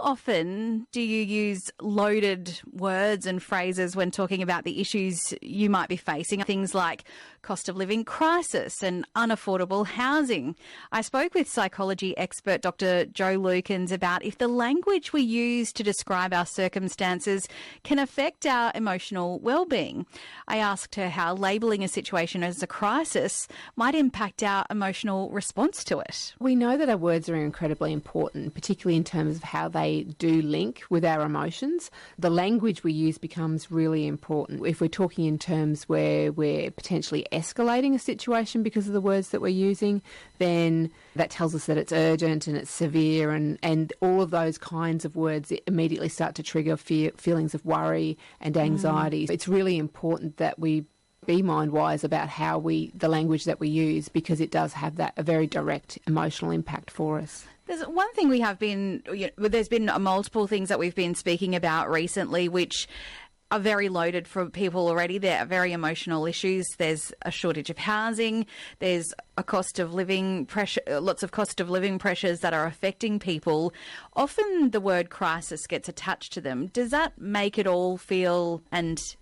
often do you use loaded words and phrases when talking about the issues you might be facing? Things like cost of living crisis and unaffordable housing. I spoke with psychology expert Dr. Jo Lukens about if the language we use to describe our circumstances can affect our emotional well-being. I asked her how labelling a situation as a crisis might impact our emotional response to it. We know that our words are incredibly important, particularly in terms of how they do link with our emotions. The language we use becomes really important. If we're talking in terms where we're potentially escalating a situation because of the words that we're using, then that tells us that it's urgent and it's severe, and all of those kinds of words immediately start to trigger feelings of worry and anxiety. It's really important that we be mind-wise about the language that we use, because it does have a very direct emotional impact for us. There's one thing there's been multiple things that we've been speaking about recently which are very loaded for people already. There are very emotional issues. There's a shortage of housing. There's a cost of living pressure, lots of cost of living pressures that are affecting people. Often the word crisis gets attached to them. Does that make it all feel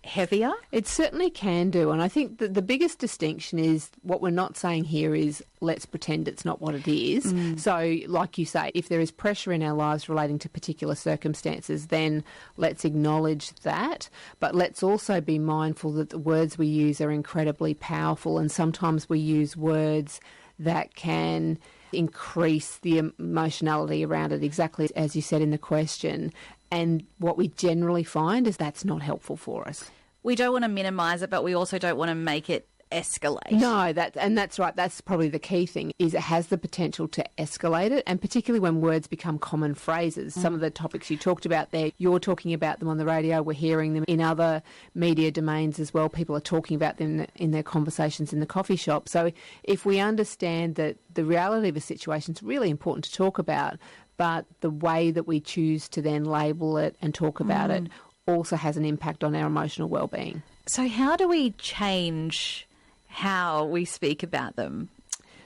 heavier? It certainly can do. And I think that the biggest distinction is what we're not saying here is let's pretend it's not what it is. So like you say, if there is pressure in our lives relating to particular circumstances, then let's acknowledge that. But let's also be mindful that the words we use are incredibly powerful, and sometimes we use words that can increase the emotionality around it, exactly as you said in the question. And what we generally find is that's not helpful for us. We don't want to minimise it, but we also don't want to make it escalate. No, that's right. That's probably the key thing, is it has the potential to escalate it, and particularly when words become common phrases. Some of the topics you talked about there, you're talking about them on the radio, we're hearing them in other media domains as well. People are talking about them in their conversations in the coffee shop. So if we understand that the reality of a situation is really important to talk about, but the way that we choose to then label it and talk about it also has an impact on our emotional well-being. So how do we change how we speak about them?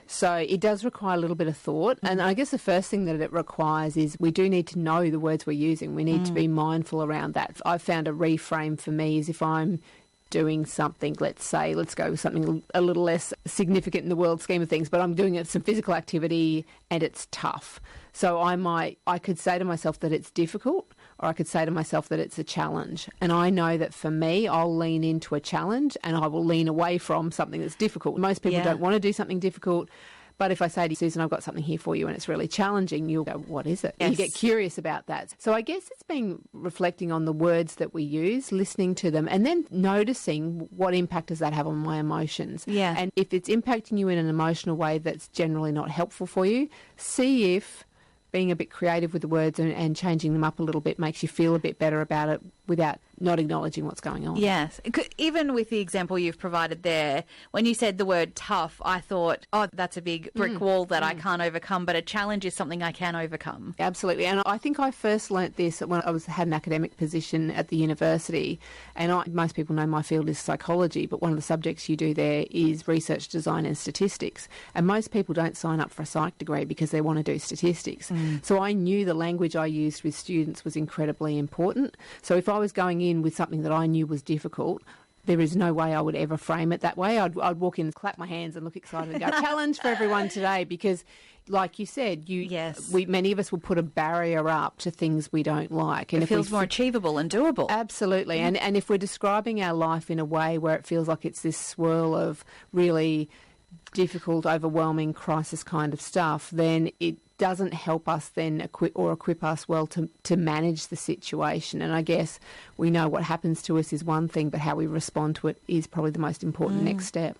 So it does require a little bit of thought. And I guess the first thing that it requires is we do need to know the words we're using. We need to be mindful around that. I've found a reframe for me is if I'm doing something, let's go with something a little less significant in the world scheme of things, but I'm doing some physical activity and it's tough. So I could say to myself that it's difficult, or I could say to myself that it's a challenge. And I know that for me, I'll lean into a challenge and I will lean away from something that's difficult. Most people don't want to do something difficult. But if I say to you, Susan, I've got something here for you and it's really challenging, you'll go, what is it? Yes. You get curious about that. So I guess it's been reflecting on the words that we use, listening to them, and then noticing what impact does that have on my emotions. Yeah. And if it's impacting you in an emotional way that's generally not helpful for you, see if being a bit creative with the words and changing them up a little bit makes you feel a bit better about it without not acknowledging what's going on. Yes. Even with the example you've provided there, when you said the word tough, I thought, oh, that's a big brick wall that I can't overcome, but a challenge is something I can overcome. Absolutely. And I think I first learnt this when I had an academic position at the university, and most people know my field is psychology, but one of the subjects you do there is research design and statistics. And most people don't sign up for a psych degree because they want to do statistics. So I knew the language I used with students was incredibly important. So if I was going in with something that I knew was difficult, there is no way I would ever frame it that way. I'd walk in, clap my hands and look excited and go, challenge for everyone today, because like you said, many of us will put a barrier up to things we don't like. And it feels more achievable and doable. Absolutely. And if we're describing our life in a way where it feels like it's this swirl of really difficult, overwhelming crisis kind of stuff, then it doesn't help us then equip us well to manage the situation. And I guess we know what happens to us is one thing, but how we respond to it is probably the most important next step.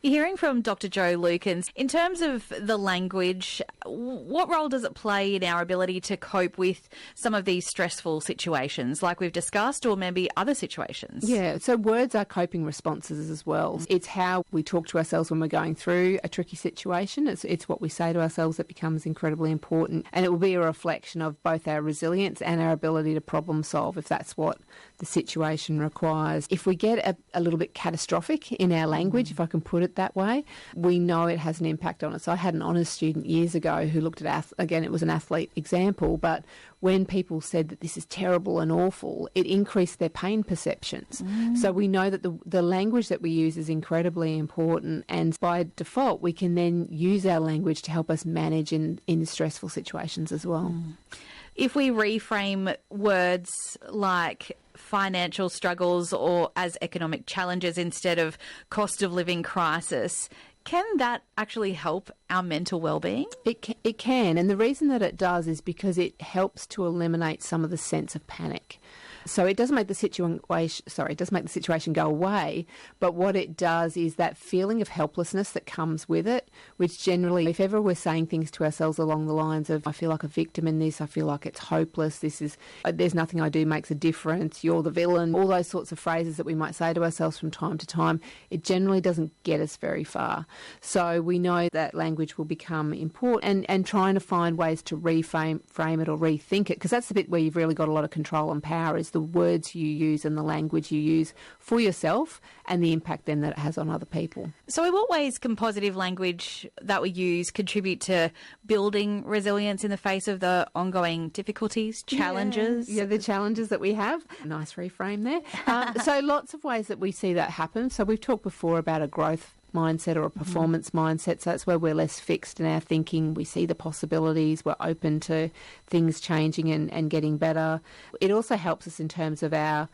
You're hearing from Dr. Jo Lukens. In terms of the language, what role does it play in our ability to cope with some of these stressful situations like we've discussed, or maybe other situations? Yeah, so words are coping responses as well. It's how we talk to ourselves when we're going through a tricky situation. It's what we say to ourselves that becomes incredibly important. And it will be a reflection of both our resilience and our ability to problem solve, if that's what the situation requires. If we get a little bit catastrophic in our language, if I can put it that way, we know it has an impact on us. So I had an honours student years ago who looked at, again, it was an athlete example, but when people said that this is terrible and awful, it increased their pain perceptions. So we know that the language that we use is incredibly important, and by default we can then use our language to help us manage in stressful situations as well. If we reframe words like financial struggles or as economic challenges instead of cost of living crisis, can that actually help our mental well-being? It can, and the reason that it does is because it helps to eliminate some of the sense of panic. So it doesn't make the situation go away, but what it does is that feeling of helplessness that comes with it, which generally, if ever we're saying things to ourselves along the lines of, I feel like a victim in this, I feel like it's hopeless, there's nothing I do makes a difference, you're the villain, all those sorts of phrases that we might say to ourselves from time to time, it generally doesn't get us very far. So we know that language will become important, and trying to find ways to frame it or rethink it, because that's the bit where you've really got a lot of control and power, is the words you use and the language you use for yourself and the impact then that it has on other people. So in what ways can positive language that we use contribute to building resilience in the face of the ongoing difficulties, challenges? Yeah, the challenges that we have. Nice reframe there. So lots of ways that we see that happen. So we've talked before about a growth mindset or a performance mindset. So that's where we're less fixed in our thinking. We see the possibilities. We're open to things changing and getting better. It also helps us in terms of our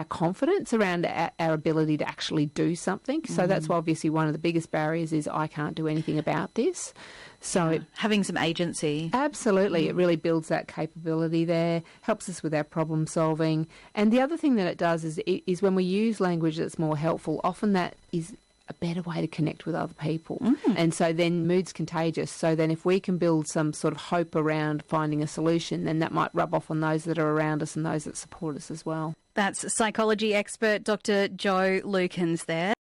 confidence around our ability to actually do something. So that's why obviously one of the biggest barriers is I can't do anything about this. So having some agency. Absolutely. It really builds that capability there, helps us with our problem solving. And the other thing that it does is when we use language that's more helpful, often that is a better way to connect with other people. And so then mood's contagious. So then if we can build some sort of hope around finding a solution, then that might rub off on those that are around us and those that support us as well. That's psychology expert Dr. Jo Lukens there.